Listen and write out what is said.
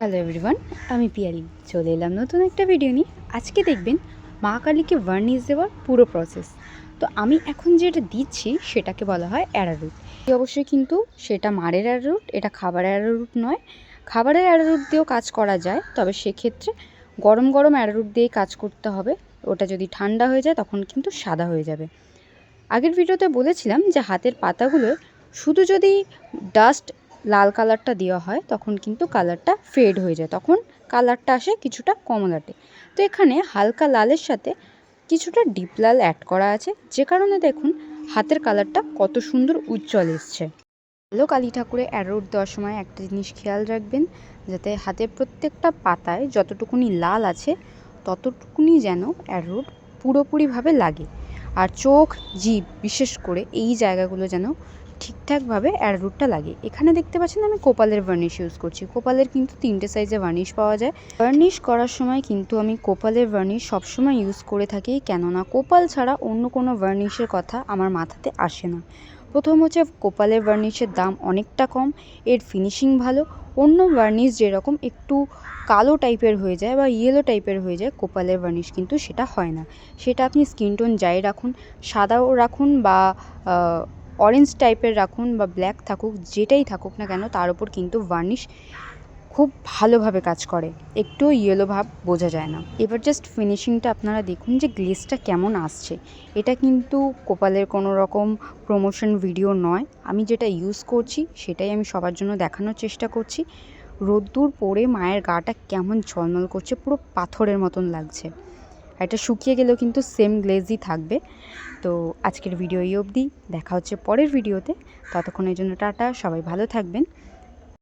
Hello everyone, আমি পিয়ালি চলে এলাম নতুন একটা ভিডিও নিয়ে। আজকে দেখবেন মা কালীকে ভার্নিশ দেওয়ার পুরো প্রসেস। তো আমি এখন যেটা দিচ্ছি সেটাকে বলা হয় অ্যারারুট। অবশ্যই কিন্তু সেটা মাড়ের অ্যারারুট, এটা খাবারের অ্যারারুট নয়। খাবারের অ্যারারুট দিয়েও কাজ করা যায়, তবে সেক্ষেত্রে গরম গরম অ্যারারুট দিয়েই কাজ করতে হবে। ওটা যদি ঠান্ডা হয়ে যায় তখন কিন্তু সাদা হয়ে যাবে। আগের ভিডিওতে বলেছিলাম যে হাতের পাতাগুলোয় শুধু যদি ডাস্ট লাল কালারটা দেওয়া হয় তখন কিন্তু কালারটা ফেড হয়ে যায়, তখন কালারটা আসে কিছুটা কমলাটে। তো এখানে হালকা লালের সাথে কিছুটা ডিপ লাল অ্যাড করা আছে, যে কারণে দেখুন হাতের কালারটা কত সুন্দর উজ্জ্বল এসছে। ভালো কালী ঠাকুরে অ্যারোট দেওয়ার সময় একটা জিনিস খেয়াল রাখবেন, যাতে হাতের প্রত্যেকটা পাতায় যতটুকুনি লাল আছে ততটুকুনি যেন অ্যারোট পুরোপুরিভাবে লাগে। আর চোখ, জিভ বিশেষ করে এই জায়গাগুলো যেন ঠিকঠাকভাবে অ্যারোটটা লাগে। এখানে দেখতে পাচ্ছেন আমি কোপালের ভার্নিশ ইউজ করছি। কোপালের কিন্তু 3টে সাইজে ভার্নিশ পাওয়া যায়। ভার্নিশ করার সময় কিন্তু আমি কোপালের ভার্নিশ সবসময় ইউজ করে থাকি, কেননা কোপাল ছাড়া অন্য কোনো ভার্নিশের কথা আমার মাথাতে আসে না। প্রথম হচ্ছে কোপালের ভার্নিশের দাম অনেকটা কম, এর ফিনিশিং ভালো। অন্য ভার্নিশ যেরকম একটু কালো টাইপের হয়ে যায় বা ইয়েলো টাইপের হয়ে যায়, কোপালের ভার্নিশ কিন্তু সেটা হয় না। সেটা আপনি স্কিন টোন যাই রাখুন, সাদাও রাখুন বা অরেঞ্জ টাইপের রাখুন বা ব্ল্যাক থাকুক, যেটাই থাকুক না কেন তার উপর কিন্তু ভার্নিশ খুব ভালোভাবে কাজ করে, একটুও ইয়েলো ভাব বোঝা যায় না। এবার জাস্ট ফিনিশিংটা আপনারা দেখুন যে গ্লেজটা কেমন আসছে। এটা কিন্তু কোপালের কোনো রকম প্রমোশন ভিডিও নয়, আমি যেটা ইউজ করছি সেটাই আমি সবার জন্য দেখানোর চেষ্টা করছি। রোদ্দুর পড়ে মায়ের গাটা কেমন ঝলমল করছে, পুরো পাথরের মতন লাগছে। এটা শুকিয়ে গেলেও কিন্তু সেম গ্লেজই থাকবে। তো আজকের ভিডিও এই অবধি, দেখা হচ্ছে পরের ভিডিওতে। ততক্ষণের জন্য টাটা, সবাই ভালো থাকবেন।